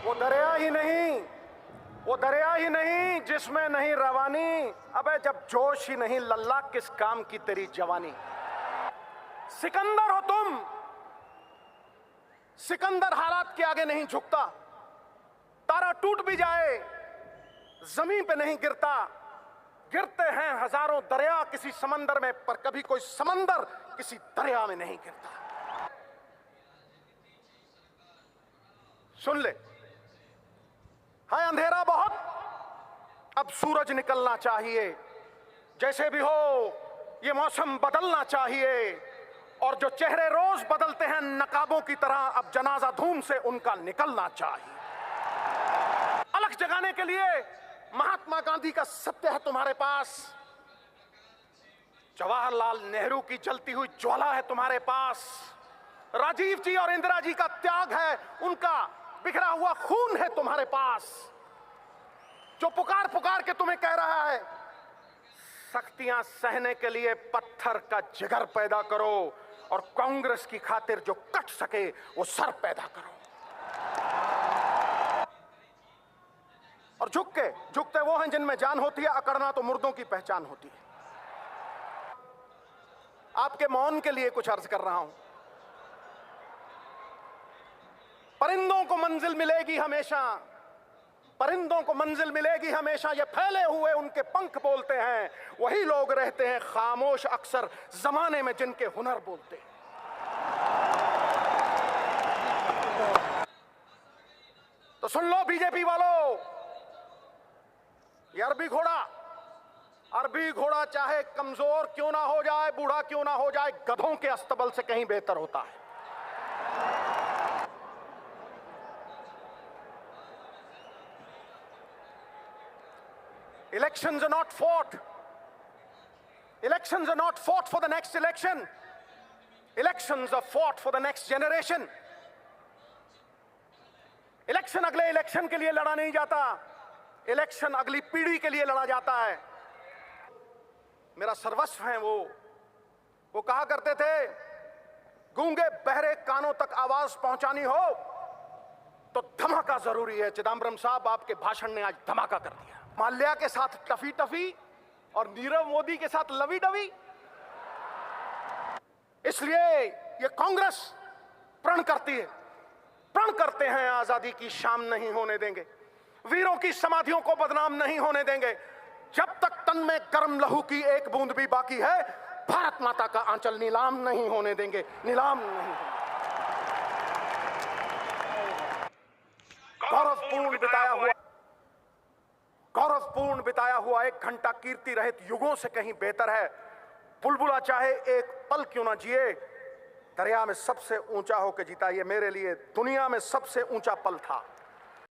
वो दरिया ही नहीं जिसमें नहीं रवानी। अबे जब जोश ही नहीं लल्ला किस काम की तेरी जवानी। सिकंदर हो तुम, सिकंदर हालात के आगे नहीं झुकता। तारा टूट भी जाए जमीन पे नहीं गिरता। गिरते हैं हजारों दरिया किसी समंदर में, पर कभी कोई समंदर किसी दरिया में नहीं गिरता। सुन ले, है अंधेरा बहुत, अब सूरज निकलना चाहिए। जैसे भी हो ये मौसम बदलना चाहिए। और जो चेहरे रोज बदलते हैं नकाबों की तरह, अब जनाजा धूम से उनका निकलना चाहिए। अलग जगाने के लिए महात्मा गांधी का सत्य है तुम्हारे पास, जवाहरलाल नेहरू की जलती हुई ज्वाला है तुम्हारे पास, राजीव जी और इंदिरा जी का त्याग है, उनका बिखरा हुआ खून है तुम्हारे पास। जो पुकार पुकार के तुम्हें कह रहा है सख्तियां सहने के लिए पत्थर का जिगर पैदा करो, और कांग्रेस की खातिर जो कट सके वो सर पैदा करो। और झुकते वो हैं जिनमें जान होती है, अकड़ना तो मुर्दों की पहचान होती है। आपके मौन के लिए कुछ अर्ज कर रहा हूं। परिंदों को मंजिल मिलेगी हमेशा, परिंदों को मंजिल मिलेगी हमेशा। ये फैले हुए उनके पंख बोलते हैं, वही लोग रहते हैं खामोश अक्सर जमाने में जिनके हुनर बोलते हैं। तो सुन लो बीजेपी वालों, ये अरबी घोड़ा चाहे कमजोर क्यों ना हो जाए, बूढ़ा क्यों ना हो जाए, गधों के अस्तबल से कहीं बेहतर होता है। Elections are not fought. Elections are not fought for the next election. Elections are fought for the next generation. Election अगले इलेक्शन के लिए लड़ा नहीं जाता, इलेक्शन अगली पीढ़ी के लिए लड़ा जाता है। मेरा सर्वस्व है वो कहा करते थे, गूंगे बहरे कानों तक आवाज पहुंचानी हो तो धमाका जरूरी है। चिदंबरम साहब, आपके भाषण ने आज धमाका कर दिया। माल्या के साथ टफी टफी और नीरव मोदी के साथ लवी डवी। इसलिए ये कांग्रेस प्रण करते हैं आजादी की शाम नहीं होने देंगे, वीरों की समाधियों को बदनाम नहीं होने देंगे। जब तक तन में गर्म लहू की एक बूंद भी बाकी है, भारत माता का आंचल नीलाम नहीं होने देंगे, नीलाम नहीं होने। गौरवपूर्ण बिताया हुआ एक घंटा कीर्ति रहित युगों से कहीं बेहतर है। बुलबुला चाहे एक पल क्यों ना जिए, दरिया में सबसे ऊंचा होकर जीता। ये मेरे लिए दुनिया में सबसे ऊंचा पल था।